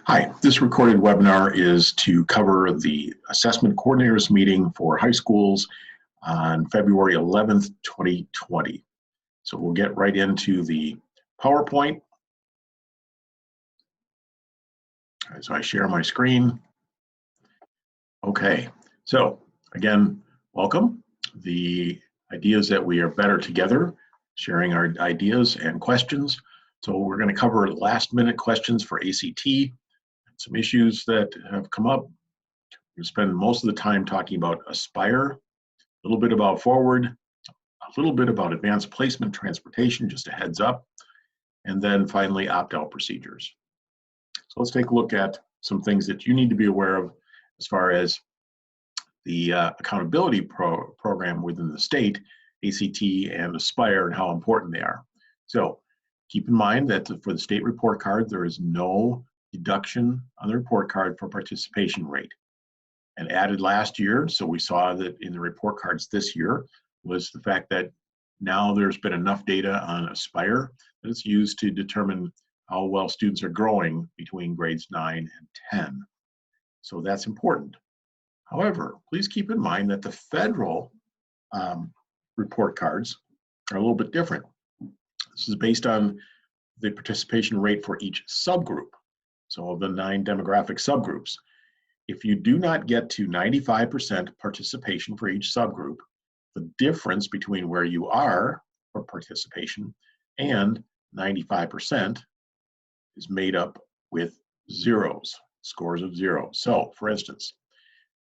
Hi, this recorded webinar is to cover the assessment coordinators meeting for high schools on February 11th, 2020. So we'll get right into the PowerPoint as I share my screen. Okay, so again, welcome. The idea is that we are better together, sharing our ideas and questions. So we're going to cover last minute questions for ACT, some issues that have come up. We'll spend most of the time talking about Aspire, a little bit about Forward, a little bit about advanced placement transportation, just a heads up, and then finally opt-out procedures. So let's take a look at some things that you need to be aware of as far as the accountability program within the state, ACT and Aspire, and how important they are. So keep in mind that for the state report card, there is no deduction on the report card for participation rate. And added last year, so we saw that in the report cards this year, was the fact that now there's been enough data on Aspire that it's used to determine how well students are growing between grades 9 and 10. So that's important. However, please keep in mind that the federal report cards are a little bit different. This is based on the participation rate for each subgroup. So of the 9 demographic subgroups, if you do not get to 95% participation for each subgroup, the difference between where you are for participation and 95% is made up with zeros, scores of 0. So for instance,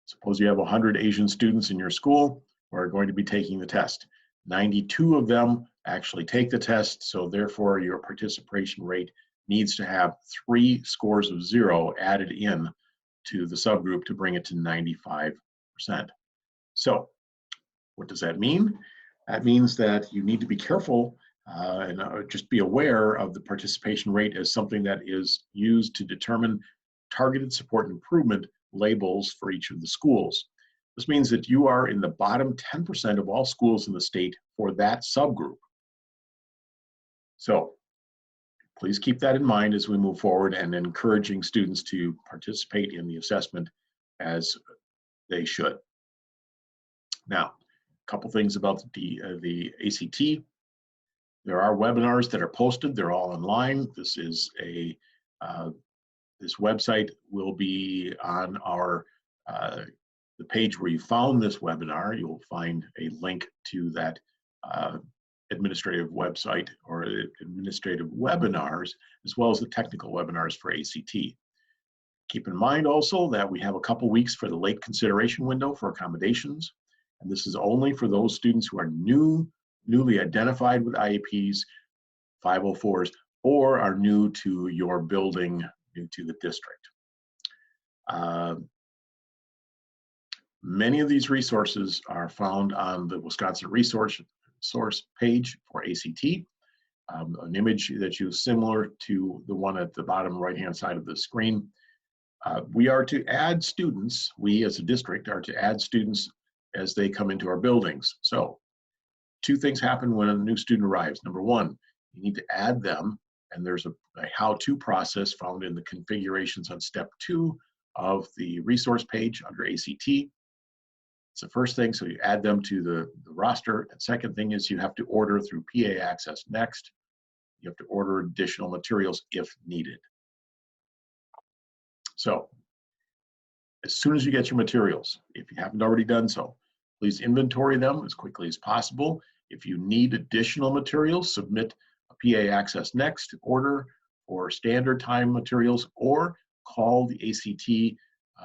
suppose you have 100 Asian students in your school who are going to be taking the test. 92 of them actually take the test, so therefore your participation rate needs to have 3 scores of 0 added in to the subgroup to bring it to 95%. So what does that mean? That means that you need to be careful and just be aware of the participation rate as something that is used to determine targeted support improvement labels for each of the schools. This means that you are in the bottom 10% of all schools in the state for that subgroup. So please keep that in mind as we move forward and encouraging students to participate in the assessment as they should. Now, a couple things about the ACT. There are webinars that are posted. They're all online. This is this website will be on our the page where you found this webinar. You'll find a link to that administrative website or administrative webinars, as well as the technical webinars for ACT. Keep in mind also that we have a couple weeks for the late consideration window for accommodations, and this is only for those students who are newly identified with IEPs, 504s, or are new to your building, new to the district. Many of these resources are found on the Wisconsin resource page for ACT, an image that's used similar to the one at the bottom right-hand side of the screen. We are to add students, we as a district are to add students as they come into our buildings. So 2 things happen when a new student arrives. Number 1, you need to add them, and there's a how-to process found in the configurations on step 2 of the resource page under ACT. It's the first thing, so you add them to the roster. And second thing is you have to order through PA Access Next. You have to order additional materials if needed. So as soon as you get your materials, if you haven't already done so, please inventory them as quickly as possible. If you need additional materials, submit a PA Access Next order for standard time materials, or call the ACT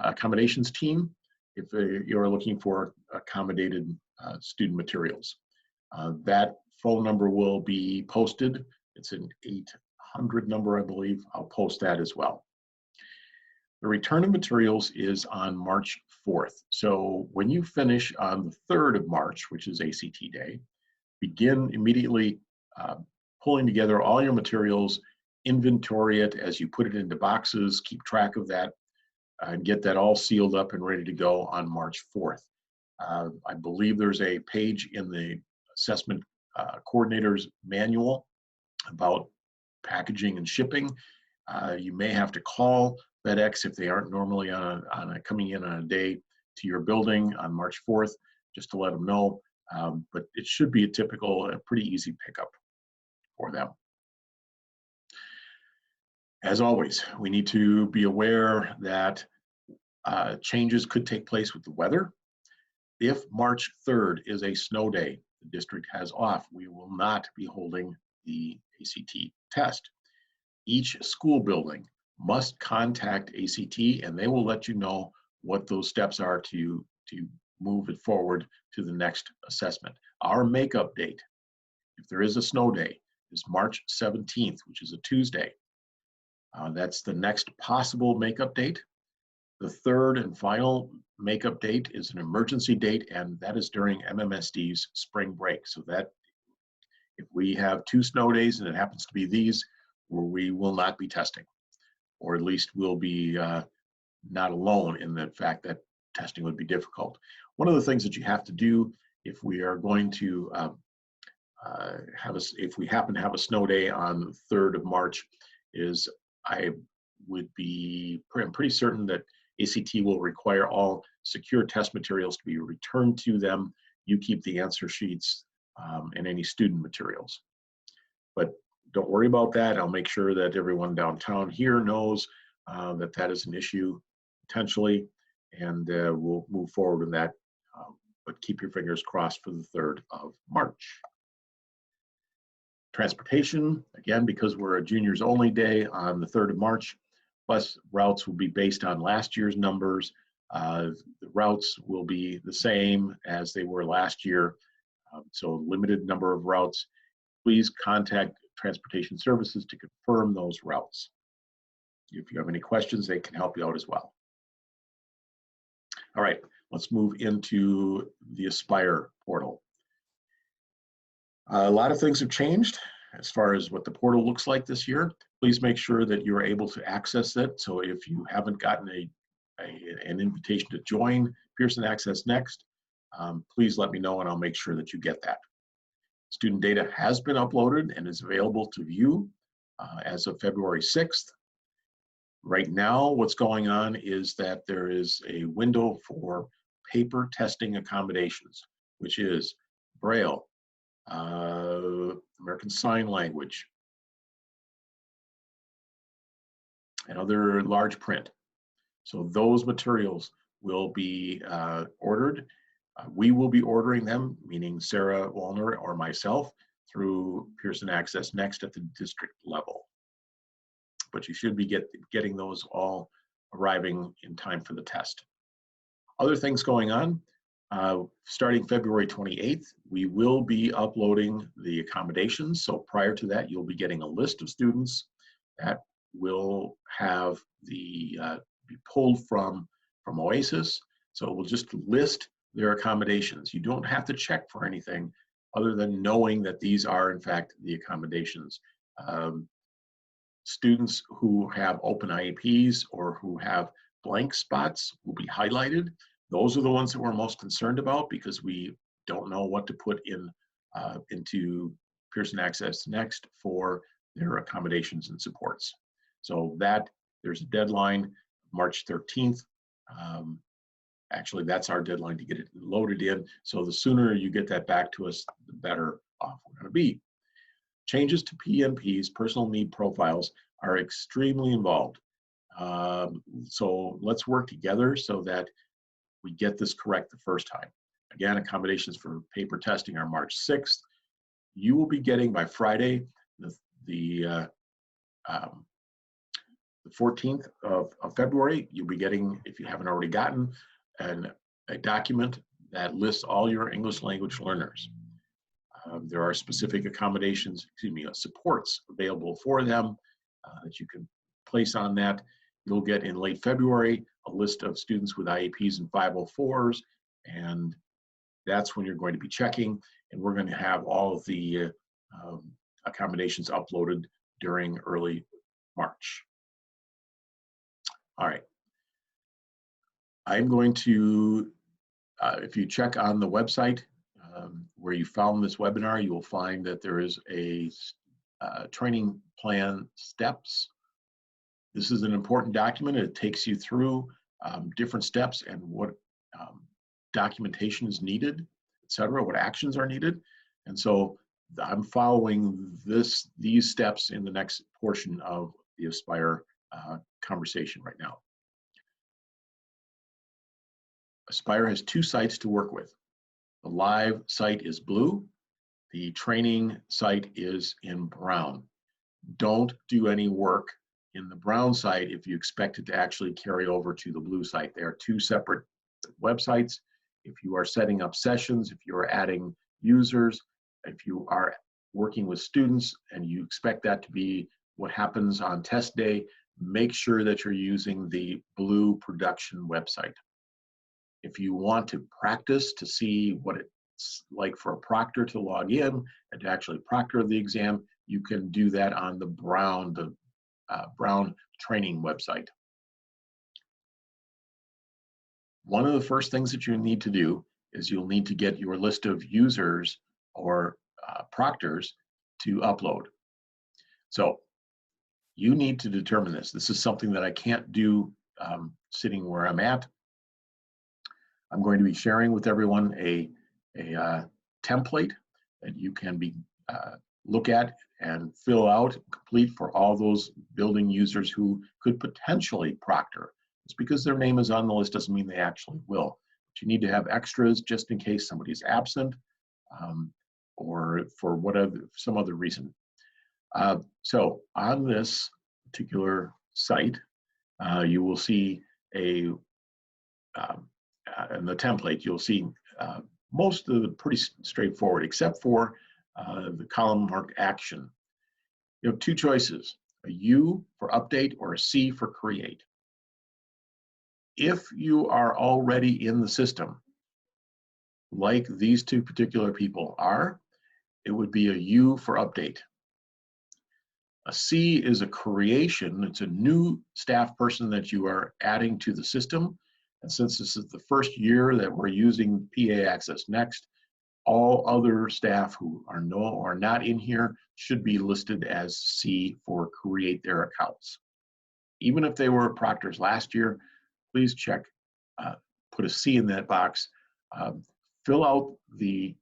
accommodations team if you're looking for accommodated student materials. That phone number will be posted. It's an 800 number, I believe. I'll post that as well. The return of materials is on March 4th. So when you finish on the 3rd of March, which is ACT Day, begin immediately pulling together all your materials, inventory it as you put it into boxes, keep track of that, and get that all sealed up and ready to go on March 4th. I believe there's a page in the assessment coordinator's manual about packaging and shipping. You may have to call FedEx if they aren't normally coming in on a day to your building on March 4th, just to let them know. But it should be a pretty easy pickup for them. As always, we need to be aware that changes could take place with the weather. If March 3rd is a snow day, the district has off, we will not be holding the ACT test. Each school building must contact ACT, and they will let you know what those steps are to move it forward to the next assessment. Our makeup date, if there is a snow day, is March 17th, which is a Tuesday. That's the next possible makeup date. The third and final makeup date is an emergency date, and that is during MMSD's spring break. So that if we have 2 snow days and it happens to be these, we will not be testing, or at least we'll be not alone in the fact that testing would be difficult. One of the things that you have to do if we are going to if we happen to have a snow day on the 3rd of March is I'm pretty certain that ACT will require all secure test materials to be returned to them. You keep the answer sheets and any student materials. But don't worry about that. I'll make sure that everyone downtown here knows that that is an issue potentially, and we'll move forward with that. But keep your fingers crossed for the 3rd of March. Transportation, again, because we're a juniors only day on the 3rd of March, bus routes will be based on last year's numbers. The routes will be the same as they were last year, so limited number of routes. Please contact Transportation Services to confirm those routes. If you have any questions, they can help you out as well. All right, let's move into the Aspire portal. A lot of things have changed as far as what the portal looks like this year. Please make sure that you're able to access it. So if you haven't gotten an invitation to join Pearson Access Next, please let me know and I'll make sure that you get that. Student data has been uploaded and is available to view as of February 6th. Right now, what's going on is that there is a window for paper testing accommodations, which is Braille, American Sign Language, and other large print. So those materials will be ordered. We will be ordering them, meaning Sarah Wallner or myself, through Pearson Access Next at the district level. But you should be getting those all arriving in time for the test. Other things going on, starting February 28th, we will be uploading the accommodations. So prior to that, you'll be getting a list of students that will have be pulled from OASIS. So it will just list their accommodations. You don't have to check for anything other than knowing that these are in fact the accommodations. Students who have open IEPs or who have blank spots will be highlighted. Those are the ones that we're most concerned about because we don't know what to put into Pearson Access Next for their accommodations and supports. So there's a deadline, March 13th. Actually, that's our deadline to get it loaded in. So the sooner you get that back to us, the better off we're going to be. Changes to PNPs, personal need profiles, are extremely involved. So let's work together so that we get this correct the first time. Again, accommodations for paper testing are March 6th. You will be getting by Friday, the 14th of February, you'll be getting, if you haven't already gotten, a document that lists all your English language learners. There are specific accommodations, supports available for them that you can place on that. You'll get in late February a list of students with IEPs and 504s, and that's when you're going to be checking, and we're going to have all of the accommodations uploaded during early March. All right. I'm going to, if you check on the website where you found this webinar, you will find that there is a training plan steps This is an important document. It takes you through different steps and what documentation is needed, etc., what actions are needed. And so I'm following these steps in the next portion of the Aspire conversation right now. Aspire has two sites to work with. The live site is blue. The training site is in brown. Don't do any work in the brown site if you expect it to actually carry over to the blue site. They are two separate websites. If you are setting up sessions, if you are adding users, if you are working with students and you expect that to be what happens on test day, make sure that you're using the blue production website. If you want to practice to see what it's like for a proctor to log in and to actually proctor the exam, you can do that on the brown training website. One of the first things that you need to do is you'll need to get your list of users or proctors to upload. So you need to determine this. This is something that I can't do sitting where I'm at. I'm going to be sharing with everyone a template that you can look at and fill out, complete for all those building users who could potentially proctor. Just because their name is on the list doesn't mean they actually will. But you need to have extras just in case somebody's absent or for some other reason. So on this particular site, you will see in the template, you'll see most of the pretty straightforward, except for the column marked action. You have two choices, a U for update or a C for create. If you are already in the system, like these two particular people are, it would be a U for update. A C is a creation. It's a new staff person that you are adding to the system. And since this is the first year that we're using PA Access Next, all other staff who are not in here should be listed as C for create their accounts. Even if they were proctors last year, please check, put a C in that box, fill out the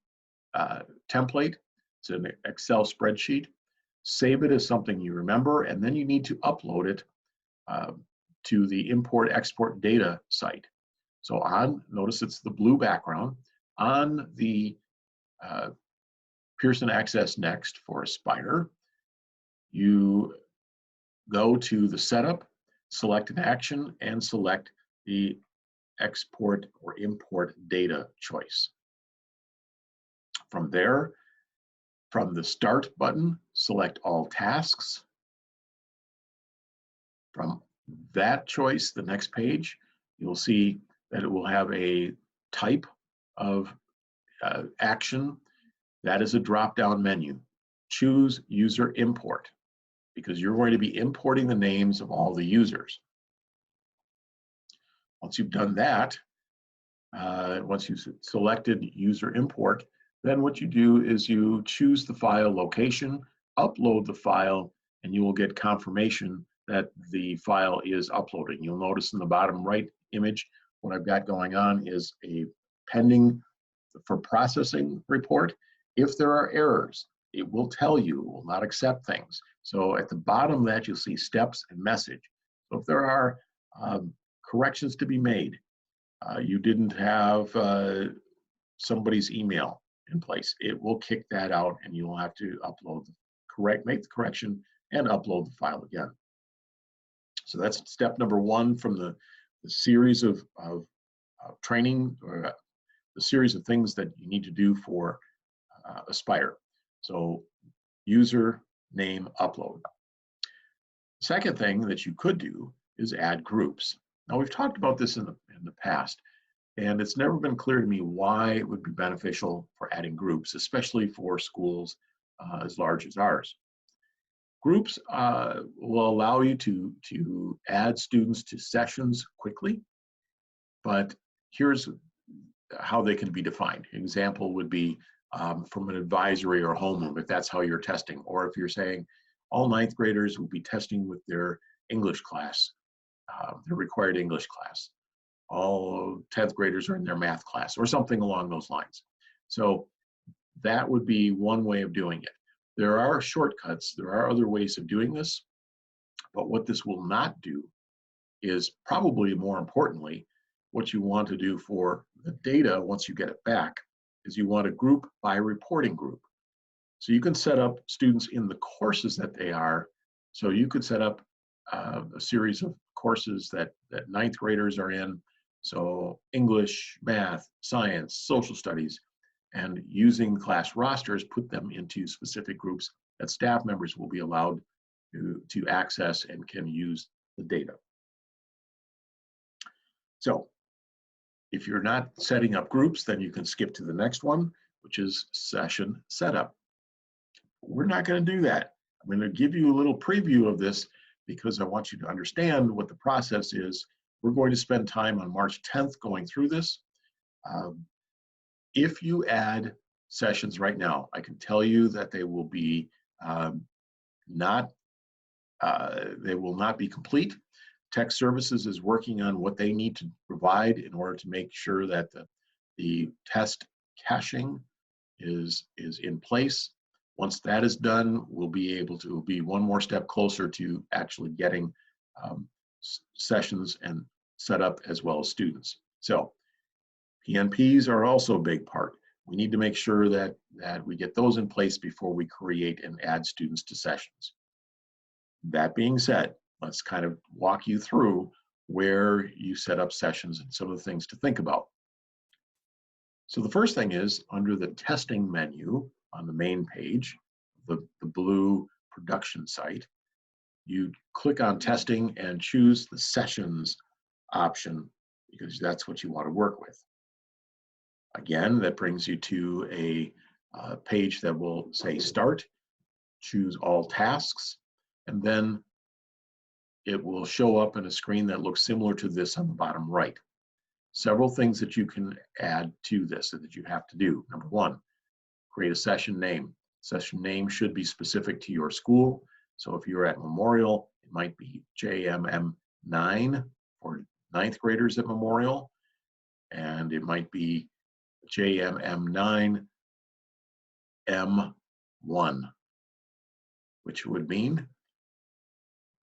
template. It's an Excel spreadsheet. Save it as something you remember, and then you need to upload it to the import-export data site. So notice it's the blue background. On the Pearson Access Next for Aspire, you go to the setup, select an action, and select the export or import data choice. From there, from the Start button, select All Tasks. From that choice, the next page, you'll see that it will have a type of action. That is a drop-down menu. Choose User Import, because you're going to be importing the names of all the users. Once you've done that, once you've selected User Import, then what you do is you choose the file location, upload the file, and you will get confirmation that the file is uploading. You'll notice in the bottom right image, what I've got going on is a pending for processing report. If there are errors, it will tell you, it will not accept things. So at the bottom of that, you'll see steps and message. So if there are corrections to be made, you didn't have somebody's email in place, it will kick that out and you'll have to make the correction and upload the file again. So that's step number one from the series of training, or the series of things that you need to do for Aspire. So user name upload. Second thing that you could do is add groups. Now we've talked about this in the past, and it's never been clear to me why it would be beneficial for adding groups, especially for schools as large as ours. Groups will allow you to add students to sessions quickly, but here's how they can be defined. An example would be from an advisory or homeroom, if that's how you're testing, or if you're saying all ninth graders will be testing with their English class, their required English class. All 10th graders are in their math class or something along those lines. So that would be one way of doing it. There are shortcuts. There are other ways of doing this. But what this will not do is, probably more importantly, what you want to do for the data once you get it back is you want to group by reporting group. So you can set up students in the courses that they are. So you could set up a series of courses that ninth graders are in. So English, math, science, social studies, and using class rosters, put them into specific groups that staff members will be allowed to access and can use the data. So if you're not setting up groups, then you can skip to the next one, which is session setup. We're not going to do that. I'm going to give you a little preview of this because I want you to understand what the process is. We're going to spend time on March 10th going through this. If you add sessions right now, I can tell you that they will be they will not be complete. Tech Services is working on what they need to provide in order to make sure that the test caching is in place. Once that is done, we'll be able to be one more step closer to actually getting sessions and set up, as well as students. So PNPs are also a big part. We need to make sure that we get those in place before we create and add students to sessions. That being said, let's kind of walk you through where you set up sessions and some of the things to think about. So the first thing is, under the testing menu on the main page, the blue production site, you click on testing and choose the sessions option because that's what you want to work with. Again, that brings you to a page that will say start, choose all tasks, and then it will show up in a screen that looks similar to this on the bottom right. Several things that you can add to this that you have to do. Number one, create a session name. Session name should be specific to your school. So if you're at Memorial, it might be JMM9 for ninth graders at Memorial, and it might be JMM9 M1, which would mean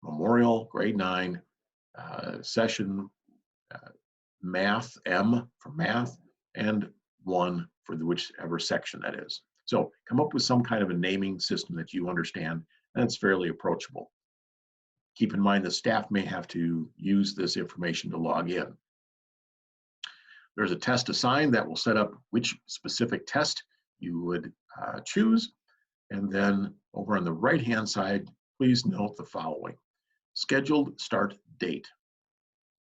Memorial grade 9 session math, M for math, and 1 for whichever section that is. So come up with some kind of a naming system that you understand, and it's fairly approachable. Keep in mind that staff may have to use this information to log in. There's a test assigned that will set up which specific test you would choose. And then over on the right-hand side, please note the following. Scheduled start date.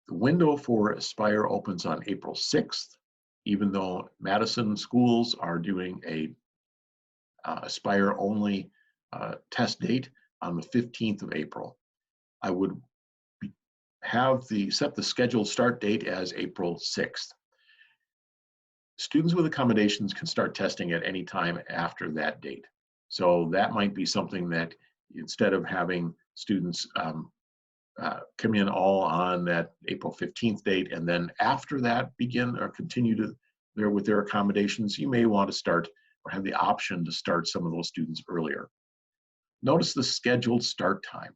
The window for Aspire opens on April 6th, even though Madison schools are doing a Aspire only test date on the 15th of April. I would set the scheduled start date as April 6th. Students with accommodations can start testing at any time after that date. So that might be something that, instead of having students come in all on that April 15th date and then after that begin or continue to with their accommodations, you may want to start or have the option to start some of those students earlier. Notice the scheduled start time.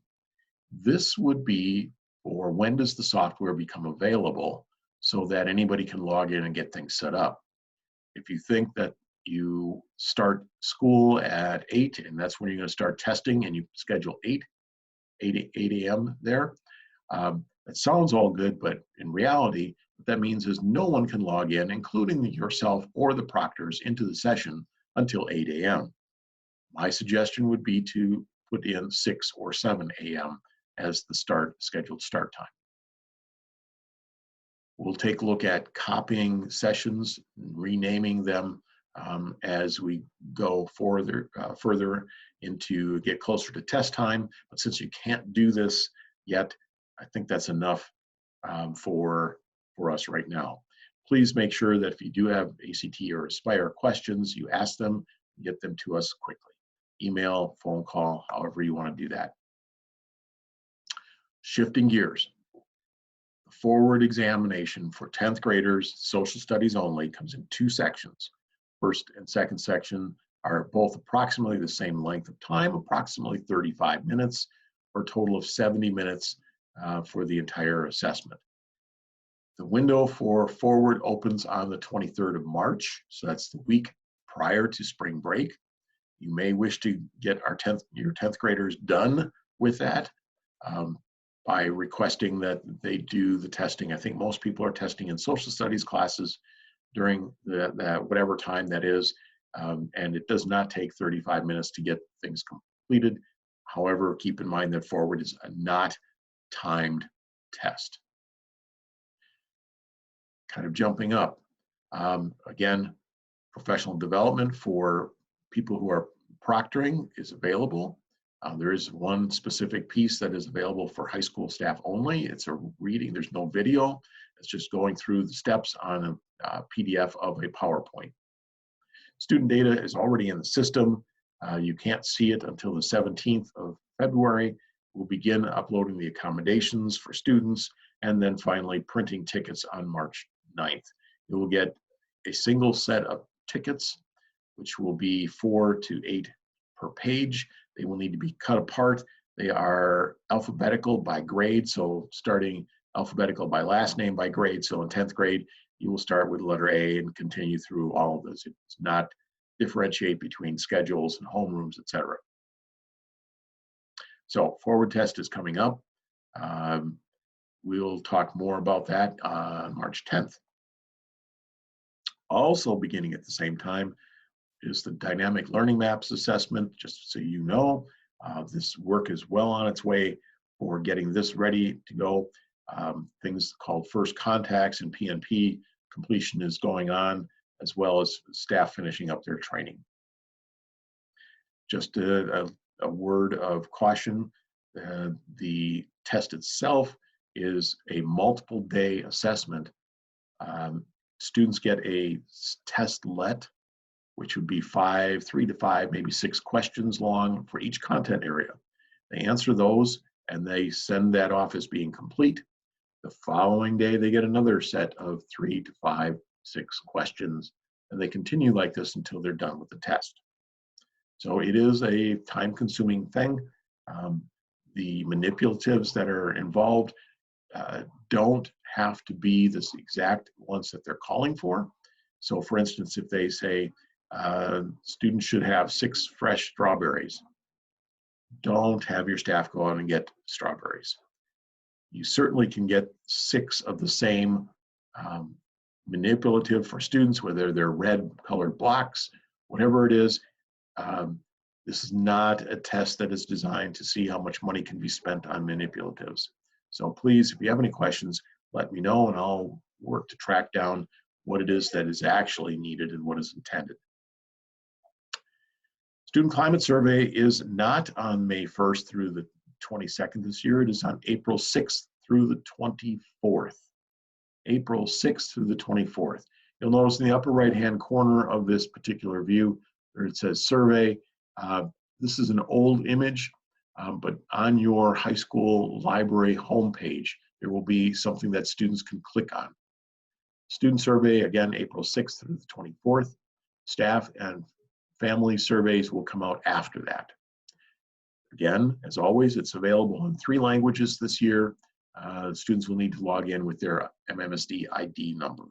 This would be for when does the software become available so that anybody can log in and get things set up. If you think that you start school at 8 and that's when you're going to start testing and you schedule 8 a.m. there, it sounds all good, but in reality, what that means is no one can log in, including yourself or the proctors, into the session until 8 a.m. My suggestion would be to put in 6 or 7 a.m. as the scheduled start time. We'll take a look at copying sessions, renaming them as we go further into get closer to test time. But since you can't do this yet, I think that's enough for us right now. Please make sure that if you do have ACT or Aspire questions, you ask them, get them to us quickly. Email, phone call, however you want to do that. Shifting gears. The forward examination for 10th graders, social studies only, comes in two sections. First and second section are both approximately the same length of time, approximately 35 minutes, for a total of 70 minutes for the entire assessment. The window for forward opens on the 23rd of March, so that's the week prior to spring break. You may wish to get your 10th graders done with that by requesting that they do the testing. I think most people are testing in social studies classes during that whatever time that is, and it does not take 35 minutes to get things completed. However, keep in mind that forward is a not timed test. Kind of jumping up. Again, professional development for people who are proctoring is available. There is one specific piece that is available for high school staff only. It's a reading, there's no video. It's just going through the steps on a PDF of a PowerPoint. Student data is already in the system. You can't see it until the 17th of February. We'll begin uploading the accommodations for students and then finally printing tickets on March 9th. You will get a single set of tickets, which will be 4 to 8 per page. They will need to be cut apart. They are alphabetical by grade, so starting alphabetical by last name by grade. So in 10th grade, you will start with letter A and continue through all of those. It's not differentiate between schedules and homerooms, etc. So forward test is coming up. We'll talk more about that on March 10th. Also beginning at the same time is the dynamic learning maps assessment. Just so you know, this work is well on its way for getting this ready to go. Things called first contacts and PNP completion is going on, as well as staff finishing up their training. Just a word of caution, the test itself is a multiple day assessment. Students get a testlet, which would be 3 to 5, maybe 6 questions long for each content area. They answer those and they send that off as being complete. The following day, they get another set of 3 to 5, 6 questions, and they continue like this until they're done with the test. So it is a time-consuming thing. The manipulatives that are involved don't have to be the exact ones that they're calling for. So for instance, if they say students should have 6 fresh strawberries, don't have your staff go out and get strawberries. You certainly can get 6 of the same manipulative for students, whether they're red colored blocks, whatever it is. This is not a test that is designed to see how much money can be spent on manipulatives. So please, if you have any questions, let me know and I'll work to track down what it is that is actually needed and what is intended. Student climate survey is not on May 1st through the 22nd this year. It is on April 6th through the 24th. April 6th through the 24th. You'll notice in the upper right-hand corner of this particular view, where it says survey. This is an old image, but on your high school library homepage, there will be something that students can click on. Student survey, again, April 6th through the 24th. Staff and family surveys will come out after that. Again, as always, it's available in 3 languages this year. Students will need to log in with their MMSD ID number.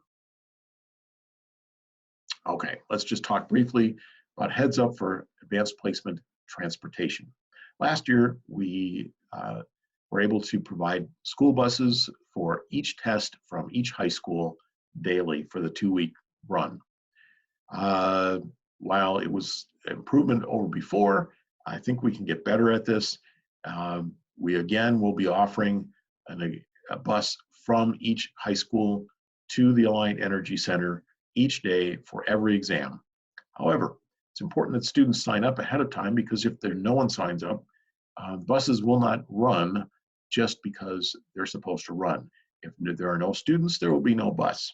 Okay, let's just talk briefly about heads up for advanced placement transportation. Last year, we were able to provide school buses for each test from each high school daily for the 2-week run. While it was improvement over before, I think we can get better at this. We again will be offering a bus from each high school to the Alliant Energy Center each day for every exam. However, it's important that students sign up ahead of time, because if no one signs up, buses will not run just because they're supposed to run. If there are no students, there will be no bus.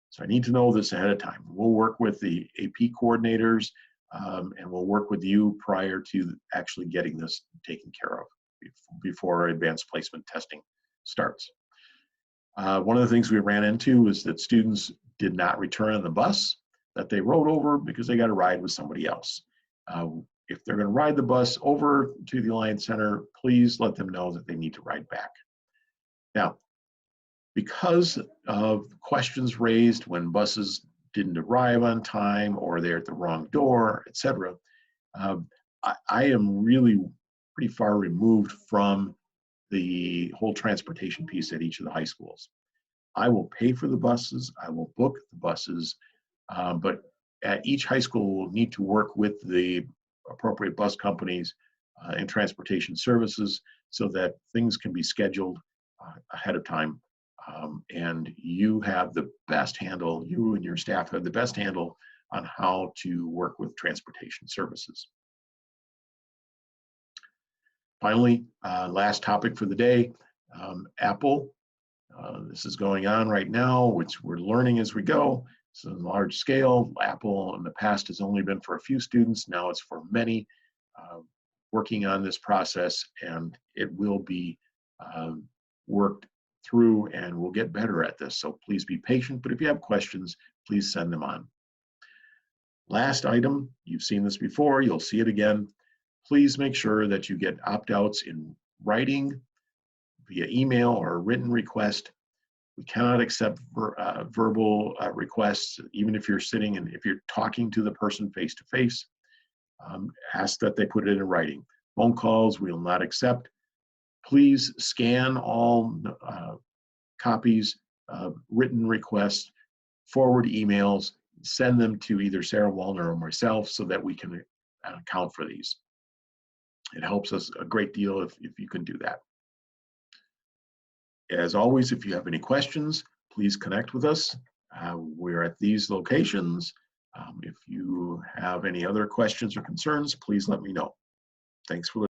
So I need to know this ahead of time. We'll work with the AP coordinators and we'll work with you prior to actually getting this taken care of. before advanced placement testing starts. One of the things we ran into is that students did not return on the bus that they rode over because they got a ride with somebody else. If they're going to ride the bus over to the Alliance Center, please let them know that they need to ride back. Now, because of questions raised when buses didn't arrive on time or they're at the wrong door, etc., I am really pretty far removed from the whole transportation piece at each of the high schools. I will pay for the buses, I will book the buses, but at each high school will need to work with the appropriate bus companies and transportation services so that things can be scheduled ahead of time. And you have the best handle, you and your staff have the best handle on how to work with transportation services. Finally, last topic for the day, Apple. This is going on right now, which we're learning as we go. It's on a large scale. Apple in the past has only been for a few students. Now it's for many. Working on this process, and it will be worked through, and we'll get better at this. So please be patient, but if you have questions, please send them on. Last item, you've seen this before, you'll see it again. Please make sure that you get opt-outs in writing, via email or written request. We cannot accept verbal requests, even if you're sitting and if you're talking to the person face to face. Ask that they put it in writing. Phone calls we will not accept. Please scan all copies of written requests, forward emails, send them to either Sarah Wallner or myself so that we can account for these. It helps us a great deal if you can do that. As always, if you have any questions, please connect with us. We're at these locations. If you have any other questions or concerns, please let me know. Thanks for listening.